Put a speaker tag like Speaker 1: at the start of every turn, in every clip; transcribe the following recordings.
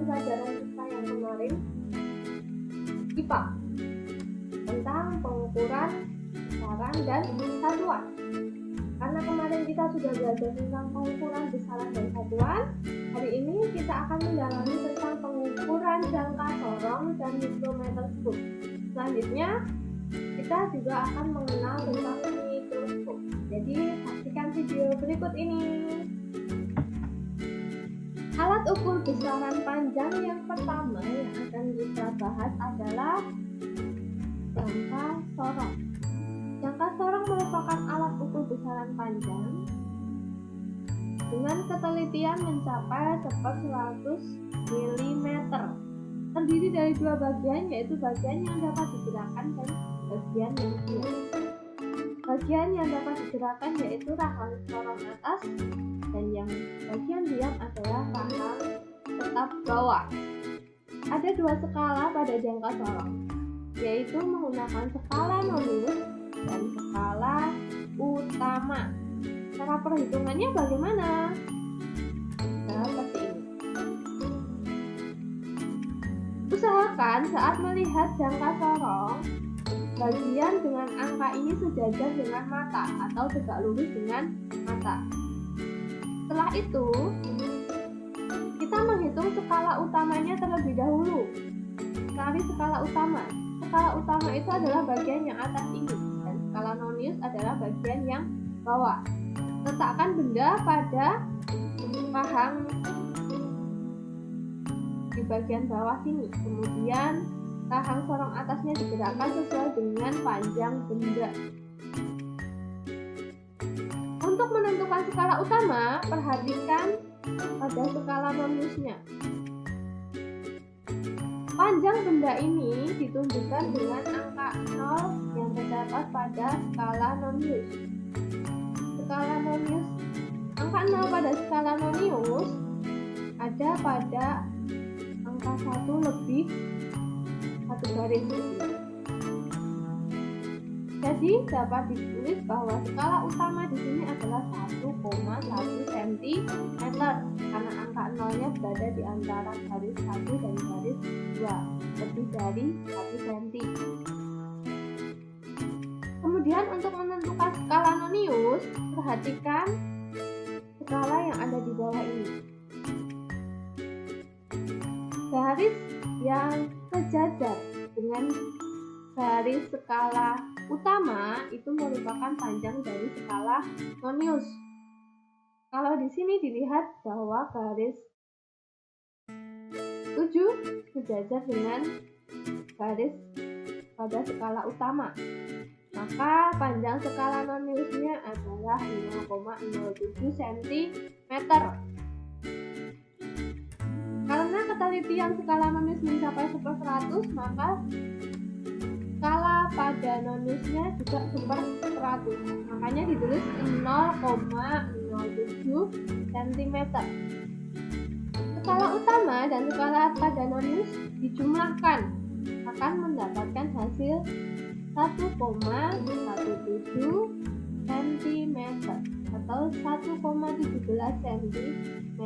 Speaker 1: pembelajaran kita yang kemarin IPA tentang pengukuran besaran dan satuan. Karena kemarin kita sudah belajar tentang pengukuran besaran dan satuan, hari ini kita akan mendalami tentang pengukuran jangka sorong dan mikrometer skop. Selanjutnya kita juga akan mengenal tentang mikroskop. Jadi saksikan video berikut ini. Alat ukur besaran panjang yang pertama yang akan kita bahas adalah jangka sorong. Jangka sorong merupakan alat ukur besaran panjang dengan ketelitian mencapai 1/100 mm. Terdiri dari dua bagian, yaitu bagian yang dapat digerakkan dan bagian yang diam. Bagian yang dapat digerakkan yaitu rahang sorong atas, dan yang bagian diam adalah rahang tetap bawah. Ada dua skala pada jangka sorong, yaitu menggunakan skala nonius dan skala utama. Cara perhitungannya bagaimana? Seperti ini. Usahakan saat melihat jangka sorong, bagian dengan angka ini sejajar dengan mata atau tegak lurus dengan mata. Setelah itu, kita menghitung skala utamanya terlebih dahulu. Cari skala utama. Skala utama itu adalah bagian yang atas ini, dan skala nonius adalah bagian yang bawah. Letakkan benda pada rahang di bagian bawah sini. Kemudian rahang sorong atasnya digerakkan sesuai dengan panjang benda. Untuk menentukan skala utama, perhatikan pada skala noniusnya. Panjang benda ini ditunjukkan dengan angka 0 yang terdapat pada skala nonius. Angka 0 pada skala nonius ada pada angka 1 lebih 1 garis. Jadi dapat ditulis bahwa skala utama di sini adalah 1,1 cm karena angka 0-nya berada di antara garis 1 dan garis 2, lebih dari 1 cm. Kemudian untuk menentukan skala nonius, perhatikan skala yang ada di bawah ini. Garis yang sejajar dengan garis skala utama itu merupakan panjang dari skala nonius. Kalau di sini dilihat bahwa garis 7 sejajar dengan garis pada skala utama, maka panjang skala noniusnya adalah 0,07 cm. Karena ketelitian skala nonius mencapai 1/100, maka skala pada noniusnya juga 1/100. Makanya ditulis 0,07 cm. Skala utama dan skala pada nonius dijumlahkan akan mendapatkan hasil 1,17 cm atau 1,17 cm.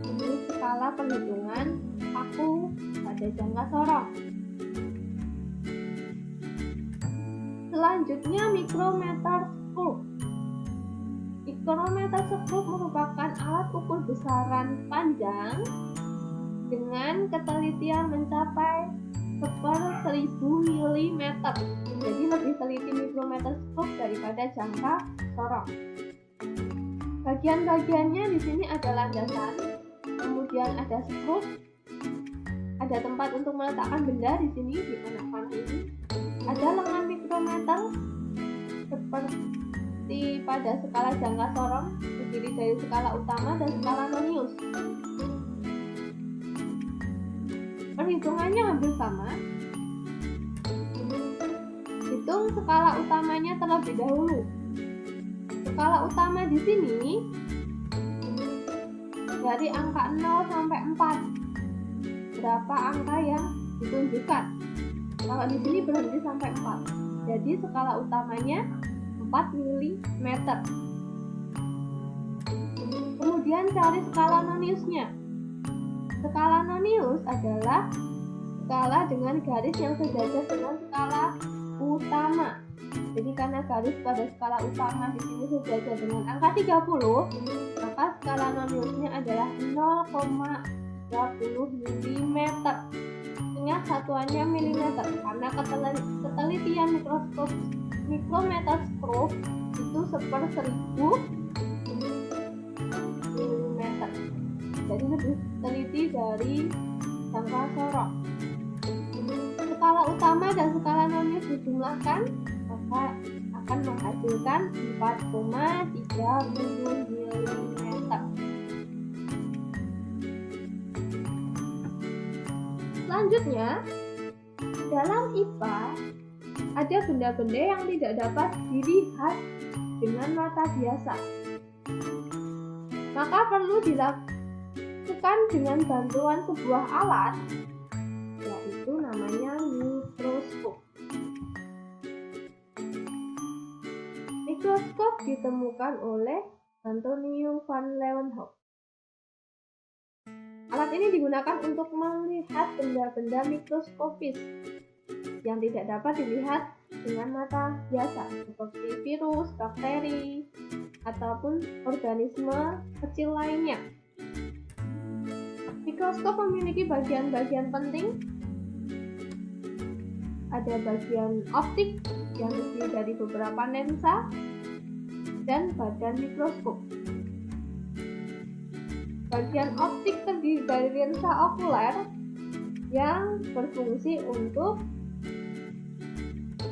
Speaker 1: Ini skala perhitungan paku pada jangka sorong. Selanjutnya mikrometer skop. Mikrometer skop merupakan alat ukur besaran panjang dengan ketelitian mencapai 1/1000 mm. Jadi lebih teliti mikrometer skop daripada jangka sorong. Bagian-bagiannya di sini ada landasan, kemudian ada skop, ada tempat untuk meletakkan benda di sini di anak panah ini. Ada lengan mikrometer seperti pada skala jangka sorong, terdiri dari skala utama dan skala nonius. Perhitungannya hampir sama. Hitung skala utamanya terlebih dahulu. Skala utama di sini dari angka 0 sampai 4. Berapa angka yang ditunjukkan? Kalau di sini berhenti sampai 4. Jadi skala utamanya 4 mm. Kemudian cari skala noniusnya. Skala nonius adalah skala dengan garis yang sejajar dengan skala utama. Jadi karena garis pada skala utama di sini sejajar dengan angka 30, maka skala noniusnya adalah 0,30 mm. Ingat satuannya milimeter karena ketelitian mikrometer itu 1/1000 mm. Jadi lebih teliti dari jangka sorong. Skala utama dan skala nonius dijumlahkan maka akan menghasilkan 4,30 mm. Selanjutnya, dalam IPA ada benda-benda yang tidak dapat dilihat dengan mata biasa. Maka perlu dilakukan dengan bantuan sebuah alat, yaitu namanya mikroskop. Mikroskop ditemukan oleh Antonio van Leeuwenhoek. Alat ini digunakan untuk melihat benda-benda mikroskopis yang tidak dapat dilihat dengan mata biasa, seperti virus, bakteri, ataupun organisme kecil lainnya. Mikroskop memiliki bagian-bagian penting. Ada bagian optik yang terdiri dari beberapa lensa dan badan mikroskop. Bagian optik terdiri dari lensa okuler yang berfungsi untuk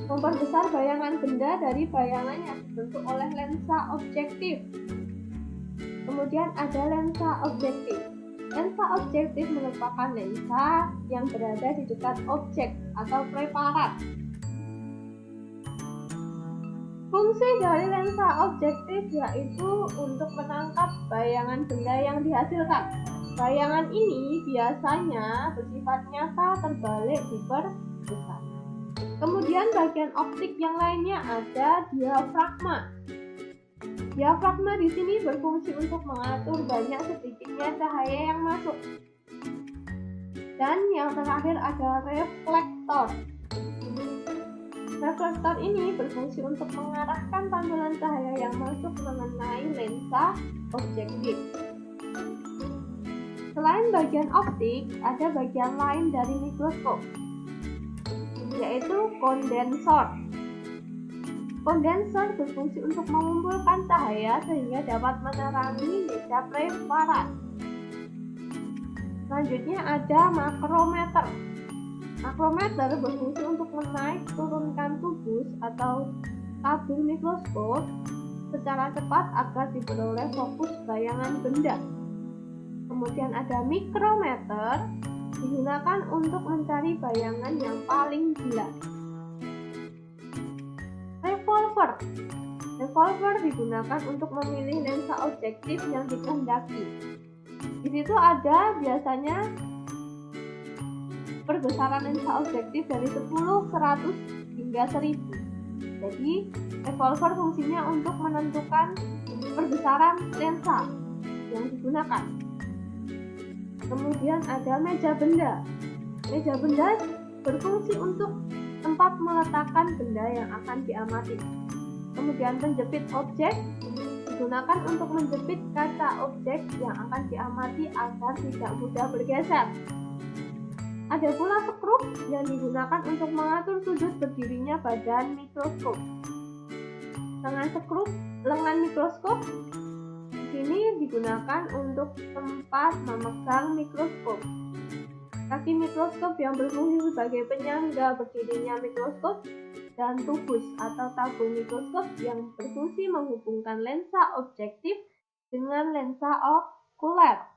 Speaker 1: memperbesar bayangan benda dari bayangan yang dibentuk oleh lensa objektif. Kemudian ada lensa objektif. Lensa objektif merupakan lensa yang berada di dekat objek atau preparat. Fungsi dari lensa objektif yaitu untuk menangkap bayangan benda yang dihasilkan. Bayangan ini biasanya bersifat nyata terbalik diperbesar. Kemudian bagian optik yang lainnya ada diafragma. Diafragma di sini berfungsi untuk mengatur banyak sedikitnya cahaya yang masuk. Dan yang terakhir ada reflektor. Reflektor ini berfungsi untuk mengarahkan pantulan cahaya yang masuk mengenai lensa objektif. Selain bagian optik, ada bagian lain dari mikroskop, yaitu kondensor. Kondensor berfungsi untuk mengumpulkan cahaya sehingga dapat menerangi meja preparat. Selanjutnya ada makrometer. Makrometer berfungsi untuk menaik turunkan tubus atau tabung mikroskop secara cepat agar diperoleh fokus bayangan benda. Kemudian ada mikrometer, digunakan untuk mencari bayangan yang paling jelas. Revolver. Revolver digunakan untuk memilih lensa objektif yang dikehendaki. Di situ ada biasanya perbesaran lensa objektif dari 10, 100 hingga 1000. Jadi, revolver fungsinya untuk menentukan perbesaran lensa yang digunakan. Kemudian ada meja benda. Meja benda berfungsi untuk tempat meletakkan benda yang akan diamati. Kemudian penjepit objek digunakan untuk menjepit kaca objek yang akan diamati agar tidak mudah bergeser. Ada pula skrup yang digunakan untuk mengatur sudut berdirinya badan mikroskop. Lengan mikroskop di sini digunakan untuk tempat memegang mikroskop. Kaki mikroskop yang berfungsi sebagai penyangga berdirinya mikroskop, dan tubus atau tabung mikroskop yang berfungsi menghubungkan lensa objektif dengan lensa okuler.